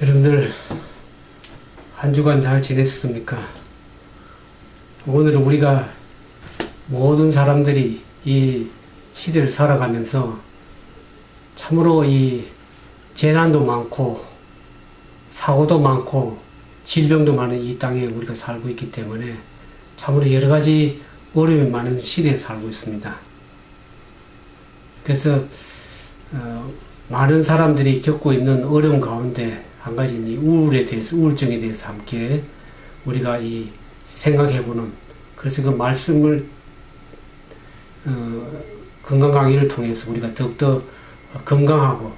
여러분들 한 주간 잘 지냈습니까? 오늘은 우리가 모든 사람들이 이 시대를 살아가면서 참으로 이 재난도 많고 사고도 많고 질병도 많은 이 땅에 우리가 살고 있기 때문에 참으로 여러 가지 어려움이 많은 시대에 살고 있습니다. 그래서 많은 사람들이 겪고 있는 어려움 가운데 한 가지는 이 우울증에 대해서 함께 우리가 이 생각해보는, 그래서 그 말씀을 건강 강의를 통해서 우리가 더욱더 건강하고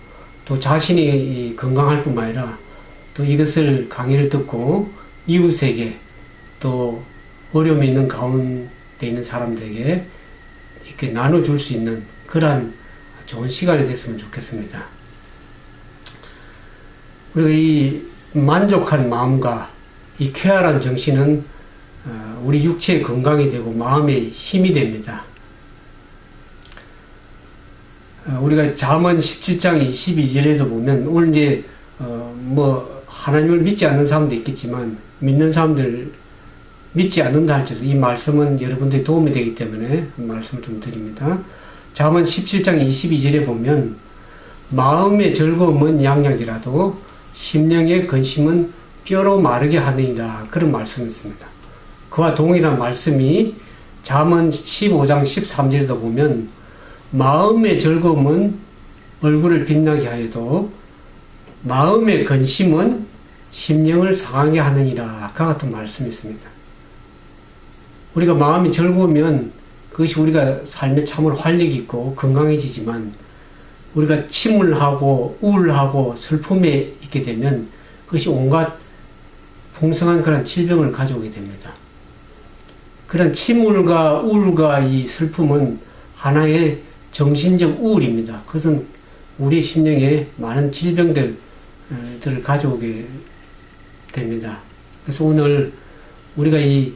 또 자신이 건강할 뿐만 아니라 또 이것을 강의를 듣고 이웃에게 또 어려움이 있는 가운데 있는 사람들에게 이렇게 나눠줄 수 있는 그러한 좋은 시간이 됐으면 좋겠습니다. 우리가 이 만족한 마음과 이 쾌활한 정신은 우리 육체의 건강이 되고 마음의 힘이 됩니다. 우리가 잠언 17장 22절에도 보면 오늘 이제 하나님을 믿지 않는 사람도 있겠지만 믿는 사람들 믿지 않는다 할지라도 이 말씀은 여러분들이 도움이 되기 때문에 말씀을 좀 드립니다. 잠언 17장 22절에 보면 마음의 즐거움은 양약이라도 심령의 근심은 뼈로 마르게 하느니라, 그런 말씀이 있습니다. 그와 동일한 말씀이 잠언 15장 13절에도 보면 마음의 즐거움은 얼굴을 빛나게 하여도 마음의 근심은 심령을 상하게 하느니라, 그 같은 말씀이 있습니다. 우리가 마음이 즐거우면 그것이 우리가 삶에 참으로 활력이 있고 건강해지지만 우리가 침울하고 우울하고 슬픔에 있게 되면 그것이 온갖 풍성한 그런 질병을 가져오게 됩니다. 그런 침울과 우울과 이 슬픔은 하나의 정신적 우울입니다. 그것은 우리 심령에 많은 질병들을 가져오게 됩니다. 그래서 오늘 우리가 이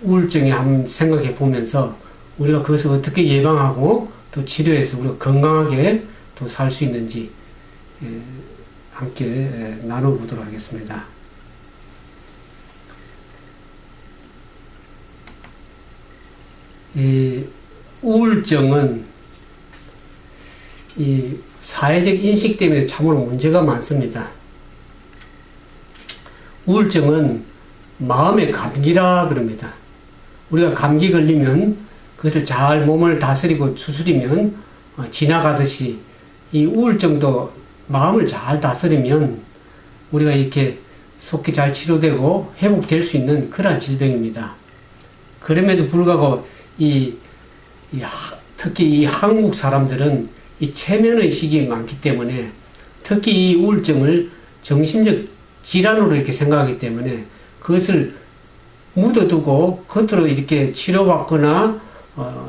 우울증에 한번 생각해 보면서 우리가 그것을 어떻게 예방하고 또 치료해서 우리가 건강하게 또 살 수 있는지 함께 나눠보도록 하겠습니다. 이 우울증은 이 사회적 인식 때문에 참으로 문제가 많습니다. 우울증은 마음의 감기라 그럽니다. 우리가 감기 걸리면 그것을 잘 몸을 다스리고 추스리면 지나가듯이 이 우울증도 마음을 잘 다스리면 우리가 이렇게 속히 잘 치료되고 회복될 수 있는 그러한 질병입니다. 그럼에도 불구하고 특히 이 한국 사람들은 이 체면의식이 많기 때문에 특히 이 우울증을 정신적 질환으로 이렇게 생각하기 때문에 그것을 묻어두고 겉으로 이렇게 치료받거나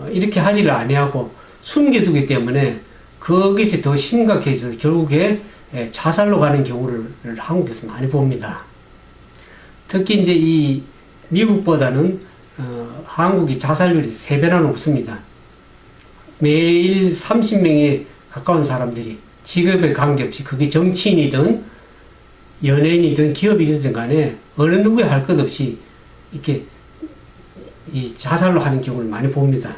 이렇게 하지를 아니하고 숨겨두기 때문에 그것이 더 심각해져서 결국에 자살로 가는 경우를 한국에서 많이 봅니다. 특히 이제 이 미국보다는 한국이 자살률이 3배나 높습니다. 매일 30명에 가까운 사람들이 직업에 관계없이 그게 정치인이든 연예인이든 기업인이든 간에 어느 누구에 할 것 없이 이렇게 이 자살로 하는 경우를 많이 봅니다.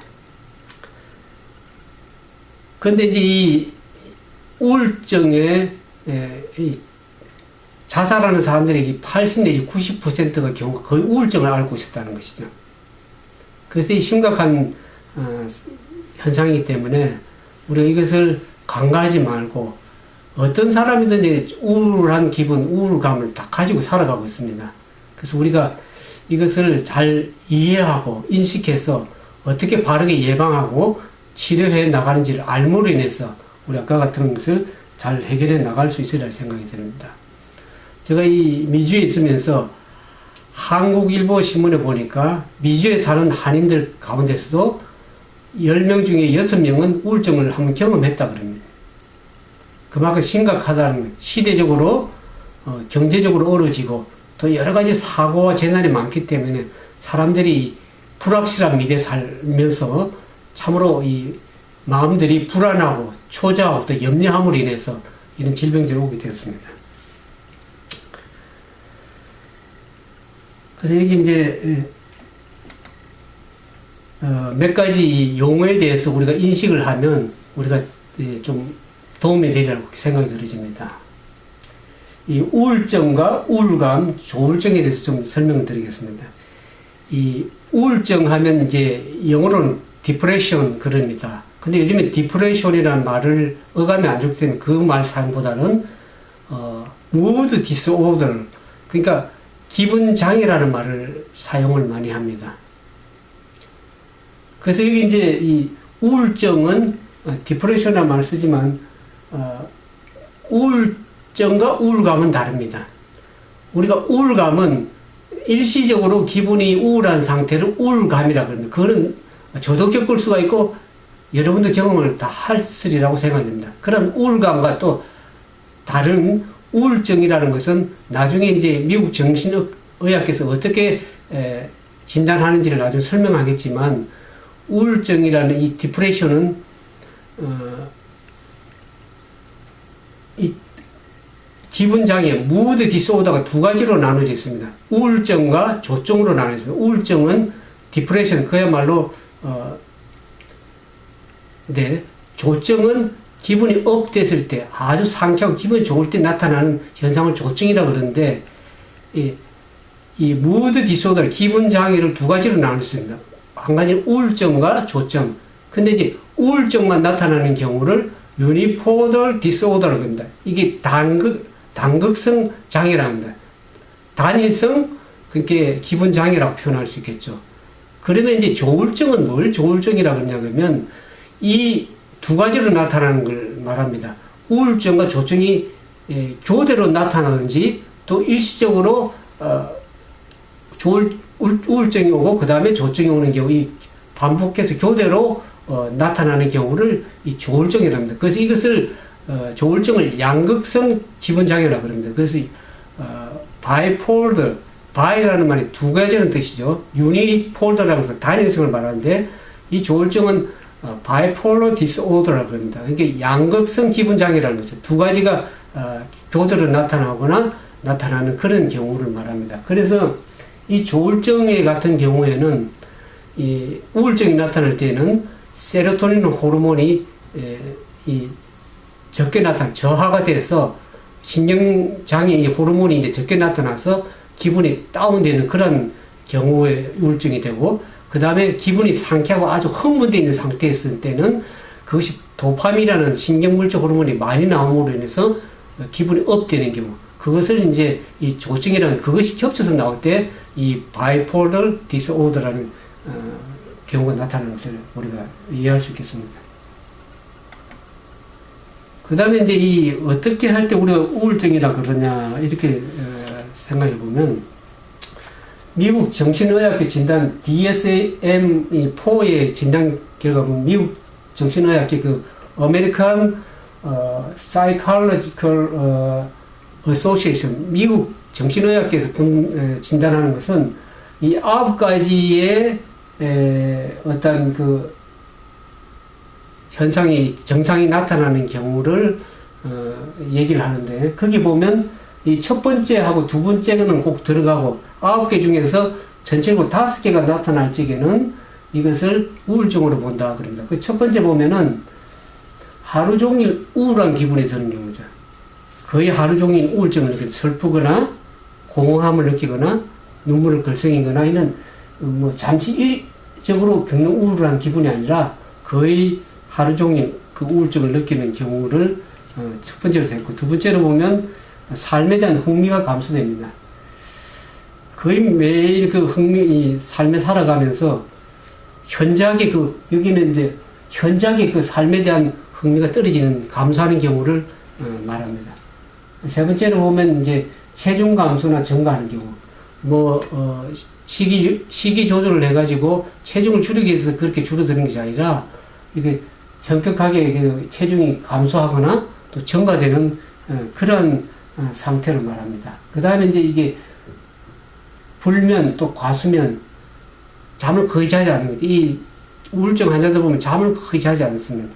근데 이제 이 우울증에 자살하는 사람들이 80 내지 90%가 경우가 거의 우울증을 앓고 있었다는 것이죠. 그래서 이 심각한 현상이기 때문에 우리가 이것을 간과하지 말고 어떤 사람이든지 우울한 기분, 우울감을 다 가지고 살아가고 있습니다. 그래서 우리가 이것을 잘 이해하고 인식해서 어떻게 바르게 예방하고 치료해 나가는지를 알므로 인해서 우리 아까 같은 것을 잘 해결해 나갈 수 있으리라 생각이 듭니다. 제가 이 미주에 있으면서 한국일보 신문에 보니까 미주에 사는 한인들 가운데서도 10명 중에 6명은 우울증을 한번 경험했다 그럽니다. 그만큼 심각하다는 거예요. 시대적으로 경제적으로 어려지고 또 여러 가지 사고와 재난이 많기 때문에 사람들이 불확실한 미래에 살면서 참으로 이 마음들이 불안하고 초조하고 또 염려함으로 인해서 이런 질병들이 오게 되었습니다. 그래서 여기 이제 몇 가지 용어에 대해서 우리가 인식을 하면 우리가 좀 도움이 되리라고 생각이 들어집니다. 이 우울증과 우울감, 조울증에 대해서 좀 설명을 드리겠습니다. 이 우울증 하면 이제 영어로는 디프레션 그럽니다. 근데 요즘에 디프레션이라는 말을 어감이 안 좋기 때문에 그 말 사용보다는 mood disorder, 그러니까 기분 장애라는 말을 사용을 많이 합니다. 그래서 여기 이제 이 우울증은 디프레션이라는 말을 쓰지만 우울증과 우울감은 다릅니다. 우리가 우울감은 일시적으로 기분이 우울한 상태를 우울감이라고 합니다. 그거는 저도 겪을 수가 있고 여러분도 경험을 다 하시리라고 생각됩니다. 그런 우울감과 또 다른 우울증이라는 것은 나중에 이제 미국 정신의학께서 어떻게 진단하는지를 나중에 설명하겠지만 우울증이라는 이 디프레션은 이 기분 장애, 무드 디스오더가 두 가지로 나눠져 있습니다. 우울증과 조증으로 나눠져 있습니다. 우울증은 디프레션, 그야말로 조증은 기분이 업됐을 때, 아주 상쾌하고 기분이 좋을 때 나타나는 현상을 조증이라고 그러는데, 이 무드 디스오더, 기분 장애를 두 가지로 나눌 수 있습니다. 한 가지는 우울증과 조증. 근데 이제 우울증만 나타나는 경우를 유니포덜 디스오더라고 합니다. 이게 단극성 장애라고 합니다. 단일성, 그게 기분 장애라고 표현할 수 있겠죠. 그러면 이제 조울증은 뭘 조울증이라고 그러냐면 이 두 가지로 나타나는 걸 말합니다. 우울증과 조증이 교대로 나타나든지 또 일시적으로 우울증이 오고 그 다음에 조증이 오는 경우, 이 반복해서 교대로 나타나는 경우를 이 조울증이라고 합니다. 그래서 이것을 조울증을 양극성 기분장애라고 합니다. 그래서 바이폴더, 바이라는 말이 두 가지라는 뜻이죠. 유니폴더라고 해서 단일성을 말하는데 이 조울증은 바이폴러 디스오더라고 합니다. 그러니까 양극성 기분장애라는 거죠. 두 가지가 교대로 나타나거나 나타나는 그런 경우를 말합니다. 그래서 이 조울증 같은 경우에는 이 우울증이 나타날 때는 세로토닌 호르몬이 적게 저하가 돼서 신경장애 호르몬이 이제 적게 나타나서 기분이 다운되는 그런 경우에 우울증이 되고, 그 다음에 기분이 상쾌하고 아주 흥분되어 있는 상태에 있을 때는 그것이 도파민이라는 신경물질 호르몬이 많이 나옴으로 인해서 기분이 업되는 경우, 그것을 이제 이 조증이라는 그것이 겹쳐서 나올 때 이 바이폴러 디스오더라는 경우가 나타나는 것을 우리가 이해할 수 있겠습니다. 그 다음에 이제 이 어떻게 할 때 우리가 우울증이라 그러냐 이렇게 생각해 보면, 미국 정신의학회 진단 DSM-4의 진단 결과 보면 미국 정신의학회 그 American Psychological Association, 미국 정신의학계에서 진단하는 것은 이 9가지의 어떤 그 정상이 나타나는 경우를 얘기를 하는데, 거기 보면 이 첫 번째하고 두 번째는 꼭 들어가고 9개 중에서 전체적으로 5개가 나타날 적에는 이것을 우울증으로 본다 그럽니다. 그 첫 번째 보면은 하루 종일 우울한 기분이 드는 경우죠. 거의 하루 종일 우울증을 느끼고 슬프거나 공허함을 느끼거나 눈물을 글썽이거나 이런 뭐 잠시 일적으로 겪는 우울한 기분이 아니라 거의 하루 종일 그 우울증을 느끼는 경우를 첫 번째로 됐고, 두 번째로 보면 삶에 대한 흥미가 감소됩니다. 거의 매일 그 이 삶에 살아가면서 현저하게 여기는 이제 현저하게 그 삶에 대한 흥미가 떨어지는, 감소하는 경우를 말합니다. 세 번째로 보면 이제 체중 감소나 증가하는 경우, 식이 조절을 해가지고 체중을 줄이기 위해서 그렇게 줄어드는 것이 아니라 이게 현격하게 그 체중이 감소하거나 또 증가되는 그런 상태를 말합니다. 그 다음에 이제 이게 불면 또 과수면, 잠을 거의 자지 않는 거죠. 이 우울증 환자들 보면 잠을 거의 자지 않습니다.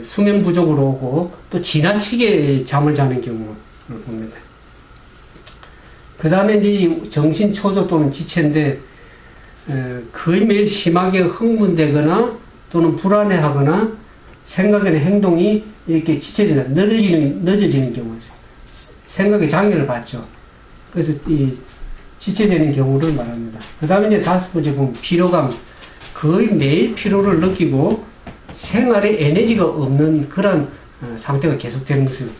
수면 부족으로 오고 또 지나치게 잠을 자는 경우를 봅니다. 그 다음에 이제 이 정신 초조 또는 지체인데, 거의 매일 심하게 흥분되거나 또는 불안해하거나 생각이나 행동이 이렇게 지체되다 늦어지는 경우, 생각에 장애를 받죠. 그래서 이 지체되는 경우를 말합니다. 그 다음에 이제 다섯 번째 보면 피로감, 거의 매일 피로를 느끼고 생활에 에너지가 없는 그런 상태가 계속되는 것을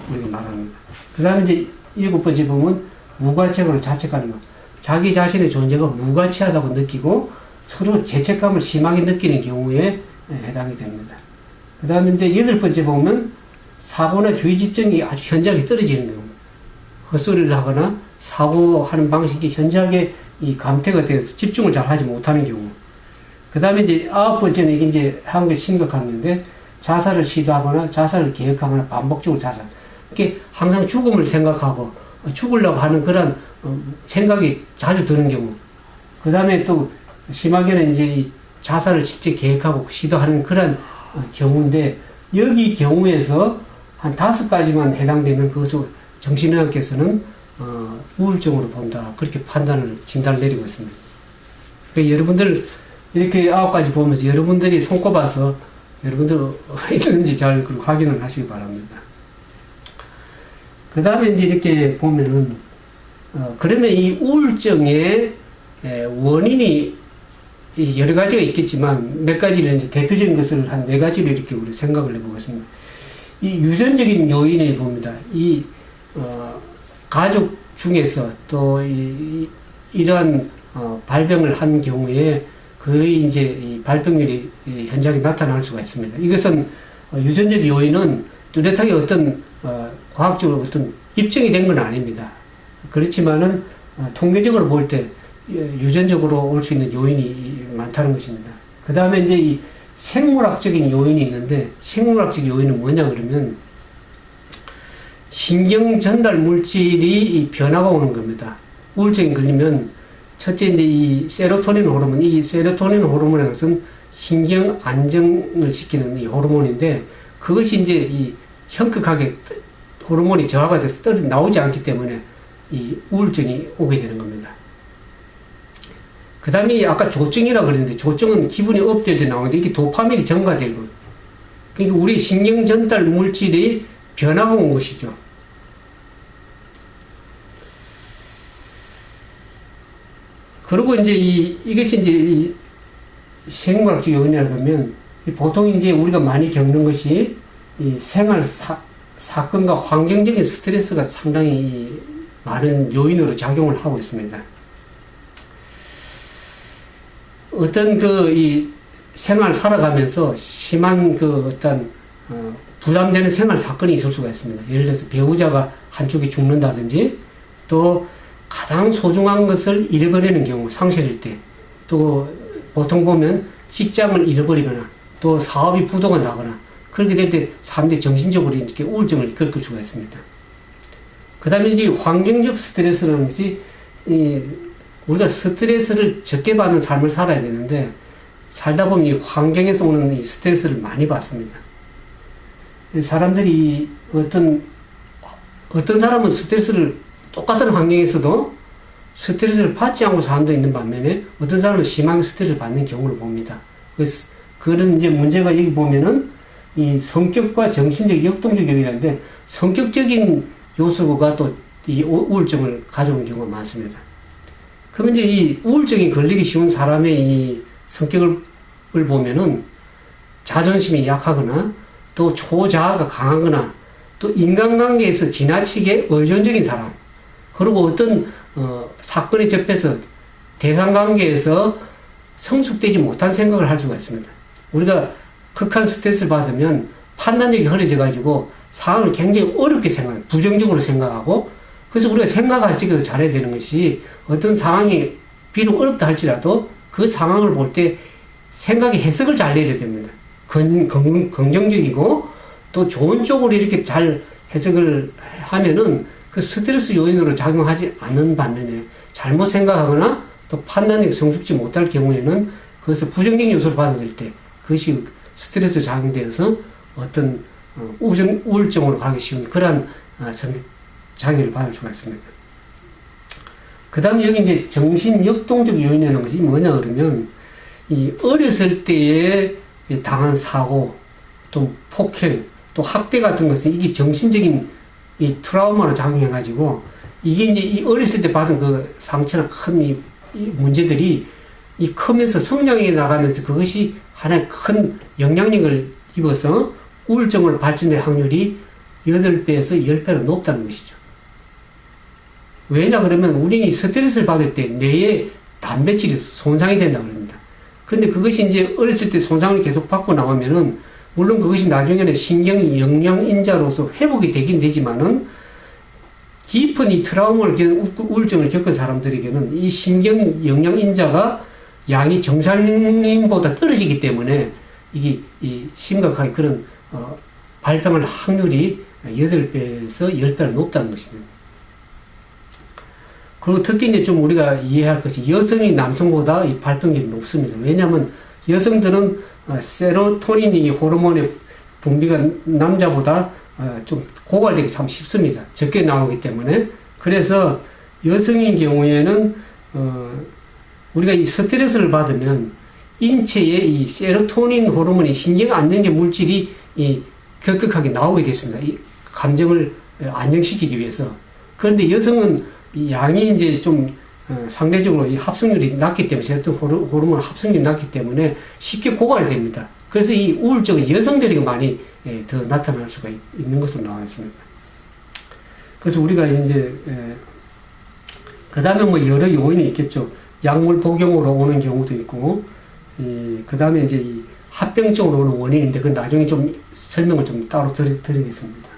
우리가 말합니다. 그 다음에 이제 일곱 번째 보면 무가치하고 자책하는 것. 자기 자신의 존재가 무가치하다고 느끼고 서로 죄책감을 심하게 느끼는 경우에 해당이 됩니다. 그 다음에 이제 여덟 번째 보면 사고나 주의 집중이 아주 현저하게 떨어지는 경우. 헛소리를 하거나 사고하는 방식이 현저하게 이 감퇴가 되어서 집중을 잘 하지 못하는 경우. 그 다음에 이제 아홉 번째는 이게 이제 한국에 심각한 건데 자살을 시도하거나 자살을 계획하거나 반복적으로 자살. 이렇게 항상 죽음을 생각하고 죽으려고 하는 그런 생각이 자주 드는 경우. 그 다음에 또 심하게는 이제 이 자살을 직접 계획하고 시도하는 그런 경우인데 여기 경우에서 한 5가지만 해당되면 그것을 정신의학께서는 우울증으로 본다. 그렇게 진단을 내리고 있습니다. 그러니까 여러분들 이렇게 9가지 보면서 여러분들이 손꼽아서 여러분들 있는지 잘 확인을 하시기 바랍니다. 그 다음에 이제 이렇게 보면은, 그러면 이 우울증의 원인이 여러 가지가 있겠지만 몇 가지를 이제 대표적인 것을 한 4가지로 이렇게 우리 생각을 해보겠습니다. 이 유전적인 요인을 봅니다. 가족 중에서 또 이러한 발병을 한 경우에 거의 이제 이 발병률이 현저하게 나타날 수가 있습니다. 이것은 유전적 요인은 뚜렷하게 어떤 과학적으로 어떤 입증이 된 건 아닙니다. 그렇지만은 통계적으로 볼 때 유전적으로 올 수 있는 요인이 많다는 것입니다. 그 다음에 이제 이 생물학적인 요인이 있는데 생물학적 요인은 뭐냐 그러면 신경 전달 물질이 변화가 오는 겁니다. 우울증이 걸리면 첫째 이제 이 세로토닌 호르몬, 이 세로토닌 호르몬이라는 것은 신경 안정을 시키는 이 호르몬인데 그것이 이제 이 현격하게 호르몬이 저하가 돼서 나오지 않기 때문에 이 우울증이 오게 되는 겁니다. 그 다음에 아까 조증이라고 그랬는데 조증은 기분이 업될 때 나오는데 이게 도파민이 증가되고 그러니까 우리 신경 전달 물질이 변화가 온 것이죠. 그리고 이제 이것이 이제 이 생물학적 요인이라고 하면 보통 이제 우리가 많이 겪는 것이 이 생활 사건과 환경적인 스트레스가 상당히 많은 요인으로 작용을 하고 있습니다. 어떤 이 생활 살아가면서 심한 어떤 부담되는 생활 사건이 있을 수가 있습니다. 예를 들어서 배우자가 한쪽이 죽는다든지 또 가장 소중한 것을 잃어버리는 경우, 상실일 때, 또 보통 보면 직장을 잃어버리거나 또 사업이 부도가 나거나 그렇게 될 때 사람들이 정신적으로 이렇게 우울증을 겪을 수가 있습니다. 그 다음에 이제 환경적 스트레스라는 것이 우리가 스트레스를 적게 받는 삶을 살아야 되는데 살다 보면 이 환경에서 오는 이 스트레스를 많이 받습니다. 사람들이 어떤 사람은 스트레스를 똑같은 환경에서도 스트레스를 받지 않고 사람도 있는 반면에 어떤 사람은 심하게 스트레스를 받는 경우를 봅니다. 그래서 그런 이제 문제가 여기 보면은 이 성격과 정신적 역동적 요인인데 성격적인 요소가 또 이 우울증을 가져오는 경우가 많습니다. 그러면 이제 이 우울증이 걸리기 쉬운 사람의 이 성격을 보면은 자존심이 약하거나 또 초자아가 강하거나 또 인간관계에서 지나치게 의존적인 사람 그리고 어떤 사건에 접해서 대상관계에서 성숙되지 못한 생각을 할 수가 있습니다. 우리가 극한 스트레스를 받으면 판단력이 흐려져 가지고 상황을 굉장히 어렵게 생각해요. 부정적으로 생각하고 그래서 우리가 생각할 적에도 잘해야 되는 것이 어떤 상황이 비록 어렵다 할지라도 그 상황을 볼 때 생각의 해석을 잘 내려야 됩니다. 긍정적이고 또 좋은 쪽으로 이렇게 잘 해석을 하면은 그 스트레스 요인으로 작용하지 않는 반면에 잘못 생각하거나 또 판단력이 성숙지 못할 경우에는 그것을 부정적인 요소를 받아들일 때 그것이 스트레스 작용되어서 어떤 우울증으로 가기 쉬운 그러한 장애를 받을 수가 있습니다. 그 다음에 여기 이제 정신 역동적 요인이라는 것이 뭐냐 그러면, 이 어렸을 때에 당한 사고, 또 폭행, 또 학대 같은 것은 이게 정신적인 이 트라우마로 작용해가지고, 이게 이제 이 어렸을 때 받은 그 상처나 큰 이 문제들이 이 크면서 성장해 나가면서 그것이 하나의 큰 영향력을 입어서 우울증을 발전할 확률이 8배에서 10배로 높다는 것이죠. 왜냐 그러면 우리는 스트레스를 받을 때 뇌의 단백질이 손상이 된다고 합니다. 근데 그것이 이제 어렸을 때 손상을 계속 받고 나오면은, 물론 그것이 나중에는 신경 영양인자로서 회복이 되긴 되지만은, 깊은 이 트라우마를 겪은 우울증을 겪은 사람들에게는 이 신경 영양인자가 양이 정상인보다 떨어지기 때문에 이게 이 심각하게 그런 발병할 확률이 8배에서 10배로 높다는 것입니다. 그리고 특히 이제 좀 우리가 이해할 것이, 여성이 남성보다 이 발병률이 높습니다. 왜냐하면 여성들은 세로토닌이 호르몬의 분비가 남자보다 좀 고갈되기 참 쉽습니다. 적게 나오기 때문에. 그래서 여성인 경우에는 우리가 이 스트레스를 받으면 인체에 이 세로토닌 호르몬이 신경 안정제 물질이 급격하게 나오게 됐습니다. 이 감정을 안정시키기 위해서. 그런데 여성은 이 양이 이제 좀 상대적으로 이 합성률이 낮기 때문에, 세로토닌 호르몬 합성률이 낮기 때문에 쉽게 고갈이 됩니다. 그래서 이 우울증은 여성들에게 많이 더 나타날 수가 있는 것으로 나와 있습니다. 그래서 우리가 이제 그 다음에 뭐 여러 요인이 있겠죠. 약물 복용으로 오는 경우도 있고, 그 다음에 이제 이 합병증으로 오는 원인인데, 그 나중에 좀 설명을 좀 따로 드리겠습니다.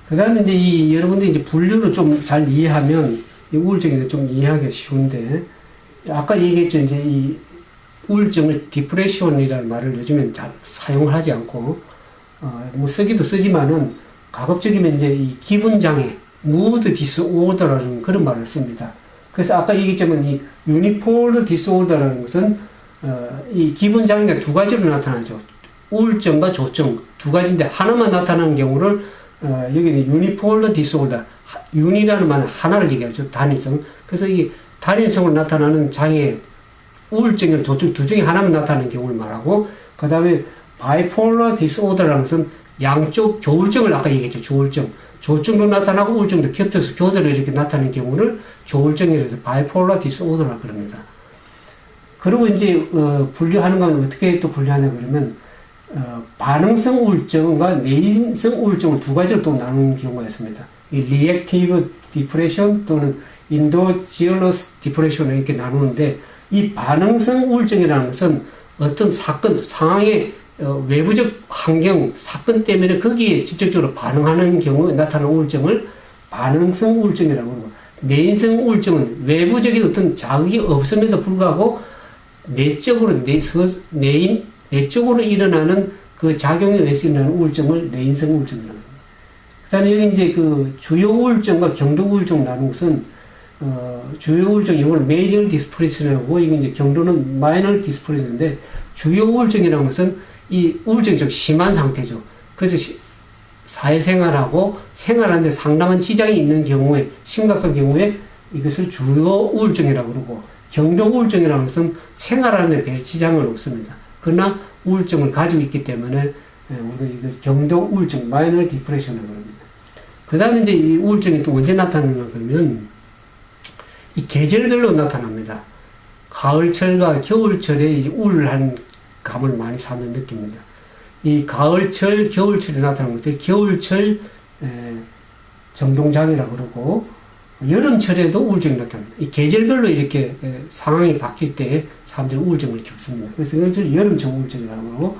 그 다음에 이제 이 여러분들이 이제 분류를 좀 잘 이해하면 이 우울증이 좀 이해하기가 쉬운데, 아까 얘기했죠. 이제 이 우울증을 디프레션이라는 말을 요즘엔 잘 사용을 하지 않고, 뭐 쓰기도 쓰지만은 가급적이면 이제 이 기분장애, mood disorder라는 그런 말을 씁니다. 그래서 아까 얘기했지만 이 unipolar disorder라는 것은 이 기분장애가 두 가지로 나타나죠. 우울증과 조증 두 가지인데 하나만 나타나는 경우를 여기는 unipolar disorder, uni라는 말은 하나를 얘기하죠. 단일성. 그래서 이 단일성으로 나타나는 장애, 우울증이나 조증 둘 중에 하나만 나타나는 경우를 말하고, 그 다음에 bipolar disorder라는 것은 양쪽 조울증을 아까 얘기했죠. 조울증. 조증도 나타나고 우울증도 겹쳐서 교대로 이렇게 나타나는 경우를 조울증이라고 해서 bipolar disorder라고 그럽니다. 그리고 이제 분류하는 건 어떻게 또 분류하냐 그러면 반응성 우울증과 내인성 우울증을 두 가지로 또 나누는 경우가 있습니다. 이 reactive depression 또는 endogenous depression 이렇게 나누는데, 이 반응성 우울증이라는 것은 어떤 사건, 상황의 외부적 환경, 사건 때문에 거기에 직접적으로 반응하는 경우에 나타나는 우울증을 반응성 우울증이라고 하고, 내인성 우울증은 외부적인 어떤 자극이 없음에도 불구하고 내적으로 일어나는 그 작용에 의해서 일어나는 우울증을 내인성 우울증이라고 합니다. 그 다음에 여기 이제 그 주요 우울증과 경도 우울증이라는 것은 주요 우울증, 이걸 메이저 디스프레션이라고, 이게 이제 경도는 마이너 디스프레션인데, 주요 우울증이라는 것은 이 우울증이 좀 심한 상태죠. 그래서 사회생활하고 생활하는데 상당한 지장이 있는 경우에, 심각한 경우에 이것을 주요 우울증이라고 그러고, 경도 우울증이라는 것은 생활하는데 별 지장은 없습니다. 그러나 우울증을 가지고 있기 때문에 우리가 이걸 경도 우울증, 마이너 디프레션이라고 합니다. 그 다음에 이제 이 우울증이 또 언제 나타나냐 그러면 이 계절별로 나타납니다. 가을철과 겨울철에 이제 우울한 감을 많이 느낍니다. 이 가을철, 겨울철에 나타나는 것을 겨울철 정동장애라고 그러고, 여름철에도 우울증이 나타납니다. 이 계절별로 이렇게 상황이 바뀔 때 사람들이 우울증을 겪습니다. 그래서 이것을 여름철 우울증이라고 하고,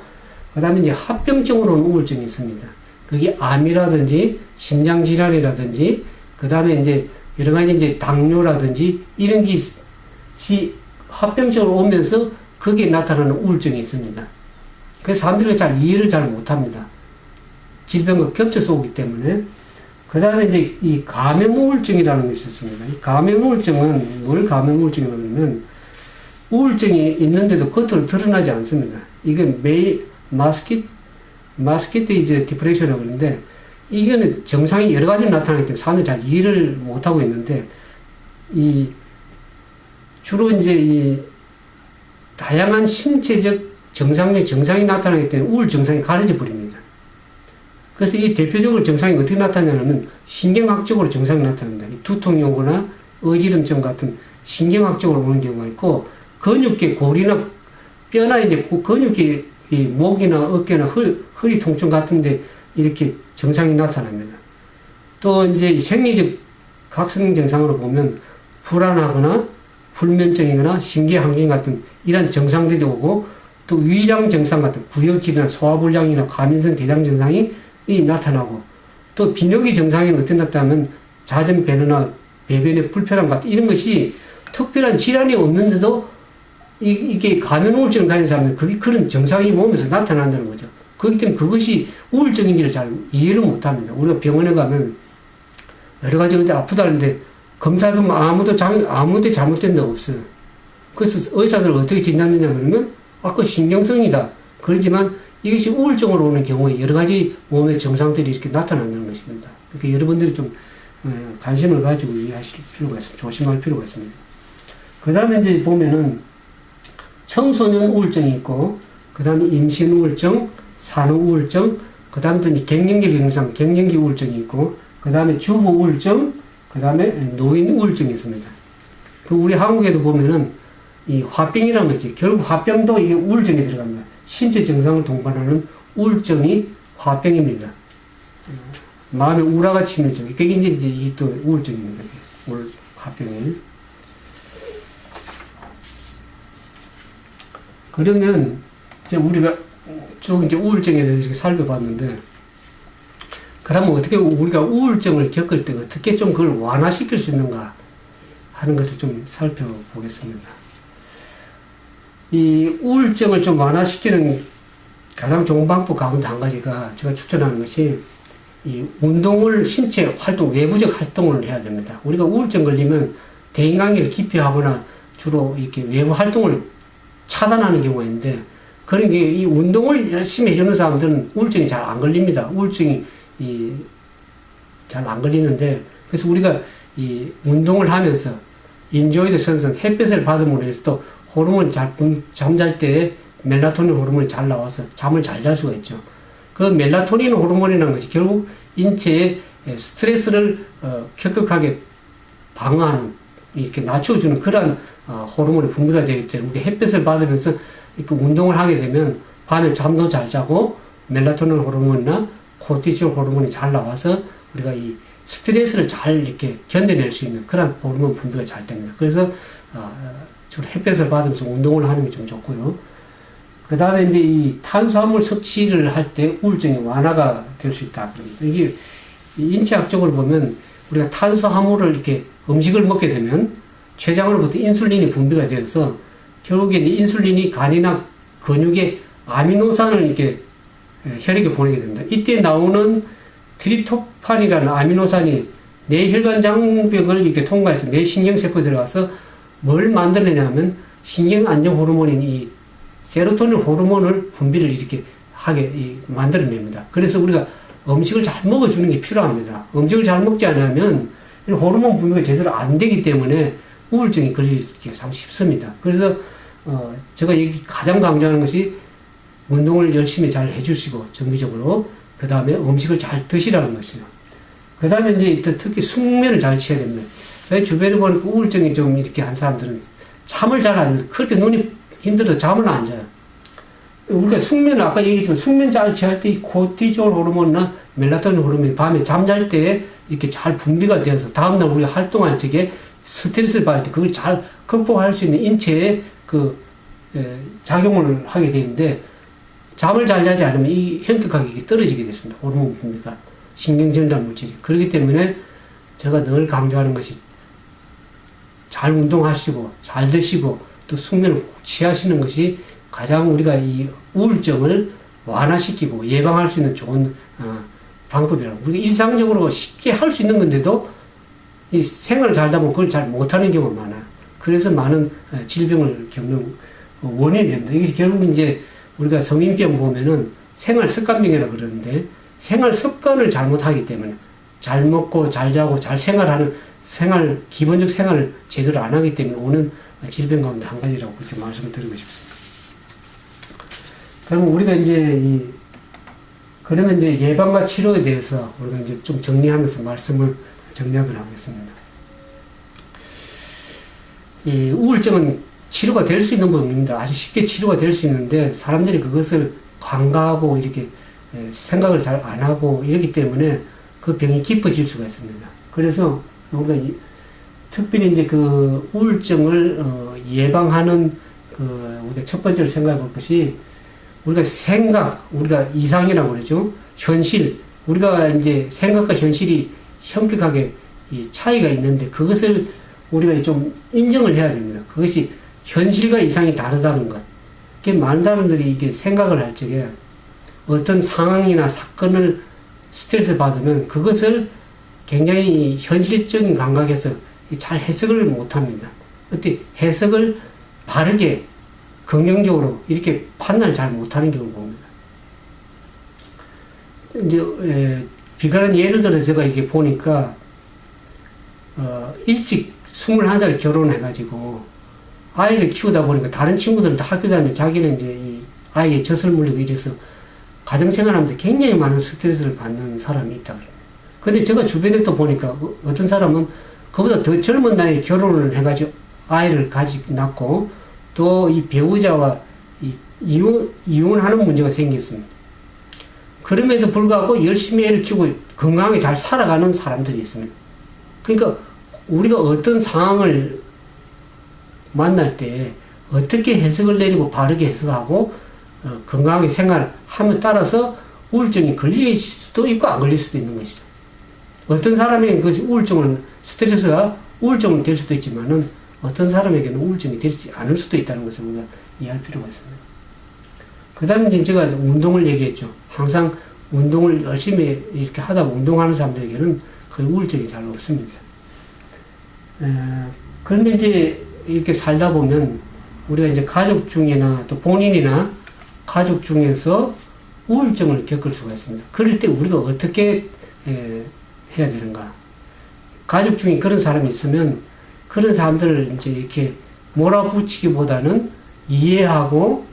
그 다음에 이제 합병증으로는 우울증이 있습니다. 그게 암이라든지 심장질환이라든지, 그 다음에 이제 여러 가지 이제 당뇨라든지 이런 것이 합병증으로 오면서 거기에 나타나는 우울증이 있습니다. 그래서 사람들이 이해를 잘 못합니다. 질병과 겹쳐서 오기 때문에. 그 다음에 이제 이 감염 우울증이라는 것이 있습니다. 이 감염 우울증은 뭘 감염 우울증이라고 하면, 우울증이 있는데도 겉으로 드러나지 않습니다. 이건 마스키트 이제 디프레션이라고 그러는데, 이거는 증상이 여러 가지로 나타나기 때문에 사람들이 잘 이해를 못하고 있는데, 주로 이제 다양한 신체적 증상이 나타나기 때문에 우울 증상이 가려져 버립니다. 그래서 이 대표적으로 증상이 어떻게 나타나냐면 신경학적으로 증상이 나타납니다. 두통이 오거나 어지럼증 같은 신경학적으로 오는 경우가 있고, 근육계 골이나 뼈나 이제 근육계 목이나 어깨나 허리 통증 같은데 이렇게 증상이 나타납니다. 또 이제 생리적 각성 증상으로 보면 불안하거나 불면증이거나 심기항진 같은 이런 증상들이 오고, 또 위장 증상 같은 구역질이나 소화불량이나 과민성 대장 증상이 나타나고, 또 비뇨기 증상이 어떻게 나타나면 잦은 배변이나 배변의 불편함 같은 이런 것이 특별한 질환이 없는데도 이게 감염 우울증을 가진 사람들은 그게 그런 증상이 몸에서 나타난다는 거죠. 그렇기 때문에 그것이 우울증인지를 잘 이해를 못 합니다. 우리가 병원에 가면 여러 가지 어디 아프다는데 검사해보면 아무도 잘못된 데가 없어요. 그래서 의사들은 어떻게 진단하느냐 그러면 그 신경성이다. 그러지만 이것이 우울증으로 오는 경우에 여러 가지 몸의 증상들이 이렇게 나타난다는 것입니다. 그러니까 여러분들이 좀 관심을 가지고 이해하실 필요가 있습니다. 조심할 필요가 있습니다. 그 다음에 이제 보면은 청소년 우울증이 있고, 그 다음에 임신 우울증, 산후 우울증, 그 다음에 이제 갱년기 병상, 갱년기 우울증이 있고, 그 다음에 주부 우울증, 그 다음에 노인 우울증이 있습니다. 그 우리 한국에도 보면은 이 화병이라는 거지. 결국 화병도 이게 우울증에 들어갑니다. 신체 증상을 동반하는 우울증이 화병입니다. 마음에 우라가 치는 쪽. 그게 이제 이 또 우울증입니다. 화병이. 그러면 이제 우리가 쭉 이제 우울증에 대해서 이렇게 살펴봤는데, 그러면 어떻게 우리가 우울증을 겪을 때 어떻게 좀 그걸 완화시킬 수 있는가 하는 것을 좀 살펴보겠습니다. 이 우울증을 좀 완화시키는 가장 좋은 방법 가운데 한 가지가 제가 추천하는 것이 이 운동을, 신체 활동, 외부적 활동을 해야 됩니다. 우리가 우울증 걸리면 대인관계를 기피하거나 주로 이렇게 외부 활동을 차단하는 경우가 있는데, 그런 게 이 운동을 열심히 해주는 사람들은 우울증이 잘 안 걸립니다. 우울증이 잘 안 걸리는데, 그래서 우리가 이 운동을 하면서 인조이드 선선, 햇볕을 받음으로 해서 또 호르몬이 잠잘 때 멜라토닌 호르몬이 잘 나와서 잠을 잘 잘 수가 있죠. 그 멜라토닌 호르몬이라는 것이 결국 인체에 스트레스를 격격하게 방어하는, 이렇게 낮춰주는 그러한 호르몬이 분비가 되기 때문에 우리 햇볕을 받으면서 이렇게 운동을 하게 되면 밤에 잠도 잘 자고 멜라토닌 호르몬이나 코르티졸 호르몬이 잘 나와서 우리가 이 스트레스를 잘 이렇게 견뎌낼 수 있는 그런 호르몬 분비가 잘 됩니다. 그래서 주로 햇볕을 받으면서 운동을 하는 게 좀 좋고요. 그 다음에 이제 이 탄수화물 섭취를 할 때 우울증이 완화가 될 수 있다. 이게 인체학적으로 보면 우리가 탄수화물을 이렇게 음식을 먹게 되면 췌장으로부터 인슐린이 분비가 되어서 결국에 이제 인슐린이 간이나 근육에 아미노산을 이렇게 혈액에 보내게 됩니다. 이때 나오는 트립토판이라는 아미노산이 뇌 혈관 장벽을 이렇게 통과해서 뇌 신경세포에 들어가서 뭘 만들어내냐면 신경 안정 호르몬인 이 세로토닌 호르몬을 분비를 이렇게 하게 만들어냅니다. 그래서 우리가 음식을 잘 먹어주는 게 필요합니다. 음식을 잘 먹지 않으면 호르몬 분비가 제대로 안 되기 때문에 우울증이 걸리기 참 쉽습니다. 그래서 제가 여기 가장 강조하는 것이 운동을 열심히 잘 해주시고 정기적으로, 그 다음에 음식을 잘 드시라는 것이요. 그 다음에 이제 특히 숙면을 잘 취해야 됩니다. 저희 주변에 보니까 우울증이 좀 이렇게 한 사람들은 잠을 잘 안 자요. 그렇게 눈이 힘들어도 잠을 안 자요. 우리가 숙면을 아까 얘기했지만 숙면 잘 취할 때 이 코르티졸 호르몬이나 멜라토닌 호르몬이 밤에 잠잘 때 이렇게 잘 분비가 되어서 다음날 우리가 활동할 적에 스트레스를 받을 때 그걸 잘 극복할 수 있는 인체의 작용을 하게 되는데, 잠을 잘 자지 않으면 이 현격하게 떨어지게 됐습니다. 호르몬 분비가, 신경전달 물질이. 그렇기 때문에 제가 늘 강조하는 것이 잘 운동하시고 잘 드시고 또 숙면을 취하시는 것이 가장 우리가 이 우울증을 완화시키고 예방할 수 있는 좋은 방법이라고. 우리가 일상적으로 쉽게 할 수 있는 건데도 이 생활을 살다 보면 그걸 잘 못하는 경우가 많아요. 그래서 많은 질병을 겪는 원인이 됩니다. 이게 결국 이제 우리가 성인병 보면은 생활 습관병이라고 그러는데, 생활 습관을 잘못하기 때문에 잘 먹고 잘 자고 잘 생활하는 기본적 생활을 제대로 안 하기 때문에 오는 질병 가운데 한 가지라고 그렇게 말씀을 드리고 싶습니다. 그러면 우리가 그러면 이제 예방과 치료에 대해서 우리가 이제 좀 정리하면서 말씀을 정리하도록 하겠습니다. 이 우울증은 치료가 될 수 있는 부분입니다. 아주 쉽게 치료가 될 수 있는데 사람들이 그것을 간과하고 이렇게 생각을 잘 안 하고 이러기 때문에 그 병이 깊어질 수가 있습니다. 그래서 우리가 특별히 이제 그 우울증을 예방하는 우리가 첫 번째로 생각해 볼 것이 우리가 이상이라고 그러죠. 현실, 우리가 이제 생각과 현실이 현격하게 이 차이가 있는데 그것을 우리가 좀 인정을 해야 됩니다. 그것이 현실과 이상이 다르다는 것. 많은 사람들이 이게 생각을 할 적에 어떤 상황이나 사건을 스트레스 받으면 그것을 굉장히 현실적인 감각에서 잘 해석을 못 합니다. 어떻게 해석을 바르게 긍정적으로 이렇게 판단을 잘 못하는 경우를 봅니다. 이제 비관한 예를 들어서 제가 이게 보니까 일찍 21살에 결혼해가지고 아이를 키우다 보니까 다른 친구들은 다 학교 다니는데 자기는 이제 이 아이의 젖을 물리고 이래서 가정생활하면서 굉장히 많은 스트레스를 받는 사람이 있다 그래요. 근데 제가 주변에 또 보니까 어떤 사람은 그보다 더 젊은 나이에 결혼을 해가지고 아이를 낳고 또 이 배우자와 이혼하는 문제가 생겼습니다. 그럼에도 불구하고 열심히 애를 키우고 건강하게 잘 살아가는 사람들이 있습니다. 그러니까 우리가 어떤 상황을 만날 때 어떻게 해석을 내리고 바르게 해석하고 건강하게 생활하면 따라서 우울증이 걸릴 수도 있고 안 걸릴 수도 있는 것이죠. 어떤 사람에게는 그것이 스트레스가 우울증은 될 수도 있지만은 어떤 사람에게는 우울증이 되지 않을 수도 있다는 것을 우리가 이해할 필요가 있습니다. 그 다음에 이제 제가 운동을 얘기했죠. 항상 운동을 열심히 이렇게 하다 보면 운동하는 사람들에게는 그 우울증이 잘 없습니다. 그런데 이제 이렇게 살다 보면 우리가 이제 가족 중이나 또 본인이나 가족 중에서 우울증을 겪을 수가 있습니다. 그럴 때 우리가 어떻게 해야 되는가? 가족 중에 그런 사람이 있으면 그런 사람들을 이제 이렇게 몰아붙이기보다는 이해하고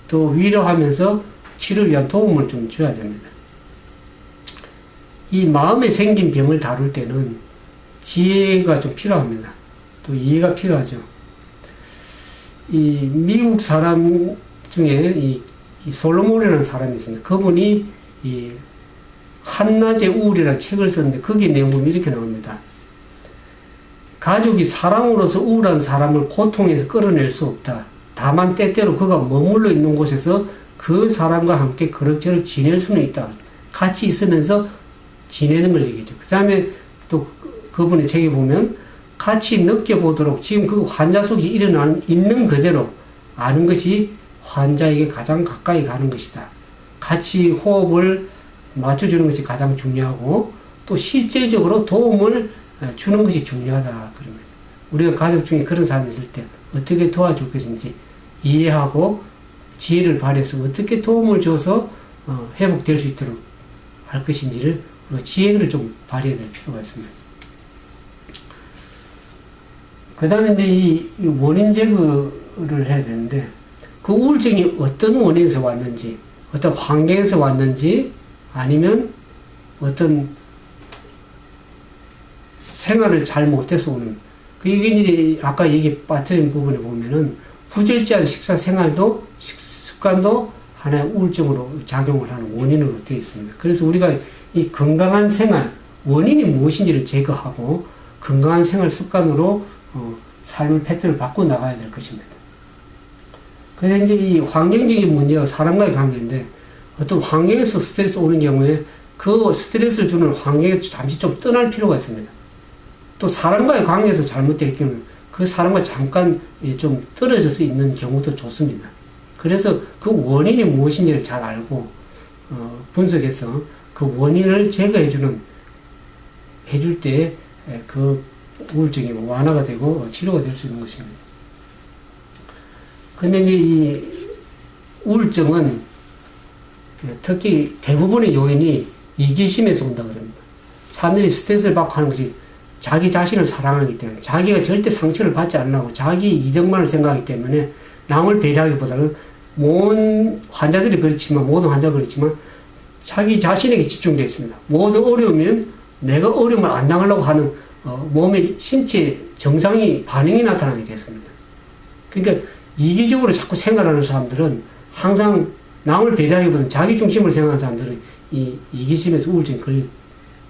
또 위로하면서 치료를 위한 도움을 좀 줘야 됩니다. 이 마음에 생긴 병을 다룰 때는 지혜가 좀 필요합니다. 또 이해가 필요하죠. 이 미국 사람 중에 이 솔로몬이라는 사람이 있습니다. 그분이 이 한낮의 우울이라는 책을 썼는데 거기 내용 보면 이렇게 나옵니다. 가족이 사랑으로서 우울한 사람을 고통에서 끌어낼 수 없다. 다만 때때로 그가 머물러 있는 곳에서 그 사람과 함께 그럭저럭 지낼 수는 있다. 같이 있으면서 지내는 걸 얘기죠. 그 다음에 또 그분의 책에 보면 같이 느껴보도록 지금 그 환자 속에 있는 그대로 아는 것이 환자에게 가장 가까이 가는 것이다. 같이 호흡을 맞춰주는 것이 가장 중요하고 또 실제적으로 도움을 주는 것이 중요하다. 그럽니다. 우리가 가족 중에 그런 사람이 있을 때 어떻게 도와줄 것인지 이해하고 지혜를 발휘해서 어떻게 도움을 줘서 회복될 수 있도록 할 것인지를 지혜를 좀 발휘해야 될 필요가 있습니다. 그 다음에 이제 이 원인 제거를 해야 되는데 그 우울증이 어떤 원인에서 왔는지 어떤 환경에서 왔는지 아니면 어떤 생활을 잘 못해서 오는 이게 이제 아까 얘기 빠뜨린 부분에 보면은 부절제한 식사 생활도 습관도 하나의 우울증으로 작용을 하는 원인으로 되어 있습니다. 그래서 우리가 이 건강한 생활 원인이 무엇인지를 제거하고 건강한 생활 습관으로 삶의 패턴을 바꿔 나가야 될 것입니다. 그래서 이제 이 환경적인 문제와 사람과의 관계인데 어떤 환경에서 스트레스 오는 경우에 그 스트레스를 주는 환경에서 잠시 좀 떠날 필요가 있습니다. 또 사람과의 관계에서 잘못될 경우 그 사람과 잠깐 좀 떨어져서 있는 경우도 좋습니다. 그래서 그 원인이 무엇인지를 잘 알고 분석해서 그 원인을 제거해줄 때 그 우울증이 완화가 되고 치료가 될 수 있는 것입니다. 근데 이제 이 우울증은 특히 대부분의 요인이 이기심에서 온다 그럽니다. 사람들이 스트레스를 받고 하는 것이 자기 자신을 사랑하기 때문에, 자기가 절대 상처를 받지 않으려고 자기 이득만을 생각하기 때문에 남을 배려하기보다는 모든 환자들이 그렇지만 자기 자신에게 집중되어 있습니다. 모든 어려우면 내가 어려움을 안 당하려고 하는 몸의 신체 정상이 반응이 나타나게 됐습니다. 그러니까 이기적으로 자꾸 생각하는 사람들은 항상 남을 배려하기보다는 자기 중심을 생각하는 사람들은 이 이기심에서 우울증이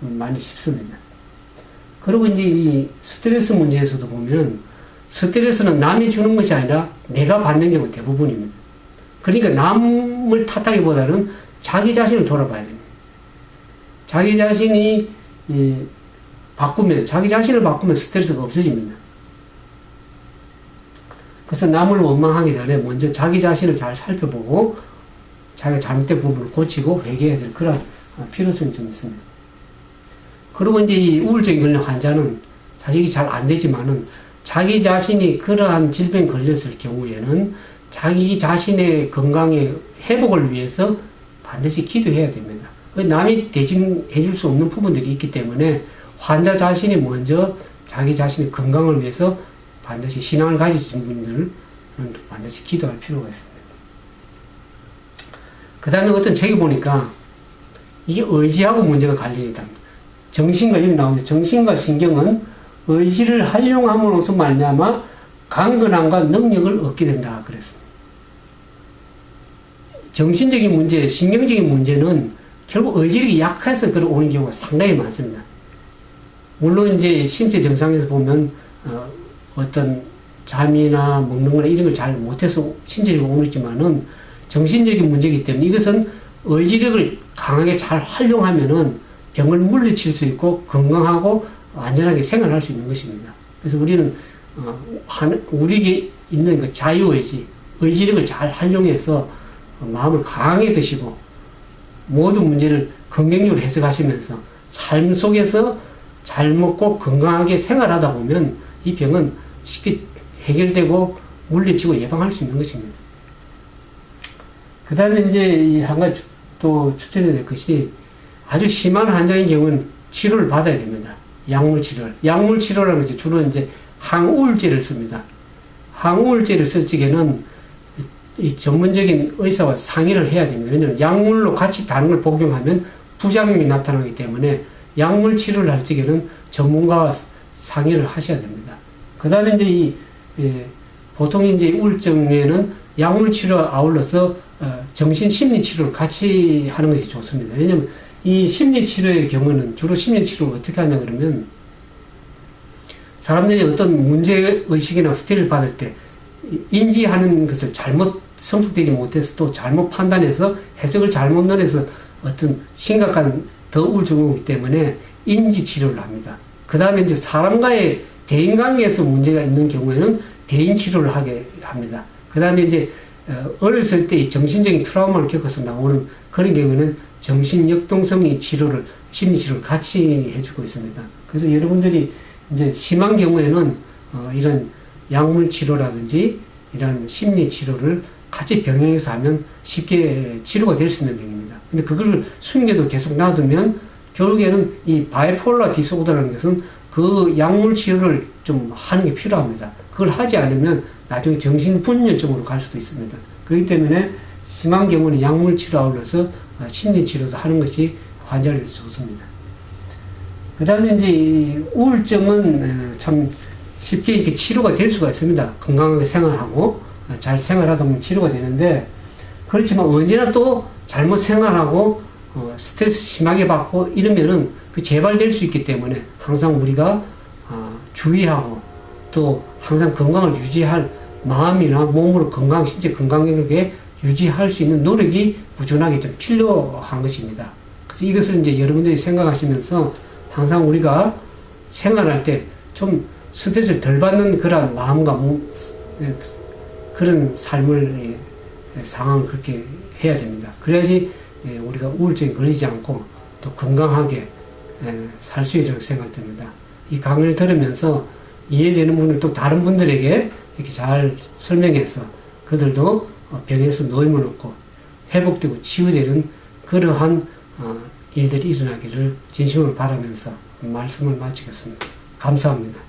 많이 쉽습니다. 그리고 이제 이 스트레스 문제에서도 보면 스트레스는 남이 주는 것이 아니라 내가 받는 경우 대부분입니다. 그러니까 남을 탓하기보다는 자기 자신을 돌아봐야 됩니다. 자기 자신이 자기 자신을 바꾸면 스트레스가 없어집니다. 그래서 남을 원망하기 전에 먼저 자기 자신을 잘 살펴보고 자기가 잘못된 부분을 고치고 회개해야 될 그런 필요성이 좀 있습니다. 그리고 이제 이 우울증에 걸린 환자는 자식이 잘 안 되지만은 자기 자신이 그러한 질병에 걸렸을 경우에는 자기 자신의 건강의 회복을 위해서 반드시 기도해야 됩니다. 남이 대신해 줄 수 없는 부분들이 있기 때문에 환자 자신이 먼저 자기 자신의 건강을 위해서 반드시 신앙을 가지신 분들은 반드시 기도할 필요가 있습니다. 그 다음에 어떤 책에 보니까 이게 의지하고 문제가 관련이 있답니다. 정신과 여기 나오는데 정신과 신경은 의지를 활용함으로써 말미암아 강건함과 능력을 얻게 된다 그랬습니다. 정신적인 문제, 신경적인 문제는 결국 의지력이 약해서 오는 경우가 상당히 많습니다. 물론 이제 신체 정상에서 보면 어떤 잠이나 먹는 거나 이런 걸 잘 못해서 신체적으로 오겠지만은 정신적인 문제이기 때문에 이것은 의지력을 강하게 잘 활용하면은 병을 물리칠 수 있고 건강하고 안전하게 생활할 수 있는 것입니다. 그래서 우리는 우리에게 있는 그 자유의지, 의지력을 잘 활용해서 마음을 강하게 드시고 모든 문제를 긍정적으로 해석하시면서 삶 속에서 잘 먹고 건강하게 생활하다 보면 이 병은 쉽게 해결되고 물리치고 예방할 수 있는 것입니다. 그 다음에 이제 한 가지 또 추천해야 될 것이 아주 심한 환자인 경우는 치료를 받아야 됩니다. 약물 치료를. 약물 치료라는 것이 주로 이제 항우울제를 씁니다. 항우울제를 쓸 적에는 이 전문적인 의사와 상의를 해야 됩니다. 왜냐하면 약물로 같이 다른 걸 복용하면 부작용이 나타나기 때문에 약물 치료를 할 적에는 전문가와 상의를 하셔야 됩니다. 그 다음에 이제 보통 이제 우울증에는 약물 치료와 아울러서 정신 심리 치료를 같이 하는 것이 좋습니다. 왜냐하면 이 심리 치료의 경우는 주로 심리 치료를 어떻게 하냐 그러면 사람들이 어떤 문제 의식이나 스트레스를 받을 때 인지하는 것을 잘못 성숙되지 못해서 또 잘못 판단해서 해석을 잘못 넣어서 어떤 심각한 더 우울증이 오기 때문에 인지 치료를 합니다. 그 다음에 이제 사람과의 대인관계에서 문제가 있는 경우에는 대인 치료를 하게 합니다. 그 다음에 이제 어렸을 때 정신적인 트라우마를 겪어서 나오는 그런 경우는 정신역동성의 치료를, 심리 치료를 같이 해주고 있습니다. 그래서 여러분들이 이제 심한 경우에는 이런 약물 치료라든지 이런 심리 치료를 같이 병행해서 하면 쉽게 치료가 될 수 있는 병입니다. 근데 그거를 숨겨도 계속 놔두면 결국에는 이 바이폴라 디소더라는 것은 그 약물 치료를 좀 하는 게 필요합니다. 그걸 하지 않으면 나중에 정신분열증으로 갈 수도 있습니다. 그렇기 때문에 심한 경우는 약물 치료 아울러서 심리 치료도 하는 것이 환자를 위해서 좋습니다. 그 다음에 이제 이 우울증은 참 쉽게 이렇게 치료가 될 수가 있습니다. 건강하게 생활하고 잘 생활하다 보면 치료가 되는데 그렇지만 언제나 또 잘못 생활하고 스트레스 심하게 받고 이러면은 그 재발될 수 있기 때문에 항상 우리가 주의하고 또 항상 건강을 유지할 마음이나 몸으로 건강, 신체 건강하게 유지할 수 있는 노력이 꾸준하게 좀 필요한 것입니다. 그래서 이것을 이제 여러분들이 생각하시면서 항상 우리가 생활할 때 좀 스트레스를 덜 받는 그런 마음과 그런 삶을 상황을 그렇게 해야 됩니다. 그래야지 우리가 우울증에 걸리지 않고 또 건강하게 살 수 있도록 생각됩니다. 이 강의를 들으면서 이해되는 분을 또 다른 분들에게 이렇게 잘 설명해서 그들도 병에서 놓임을 얻고 회복되고 치유되는 그러한 일들이 일어나기를 진심으로 바라면서 말씀을 마치겠습니다. 감사합니다.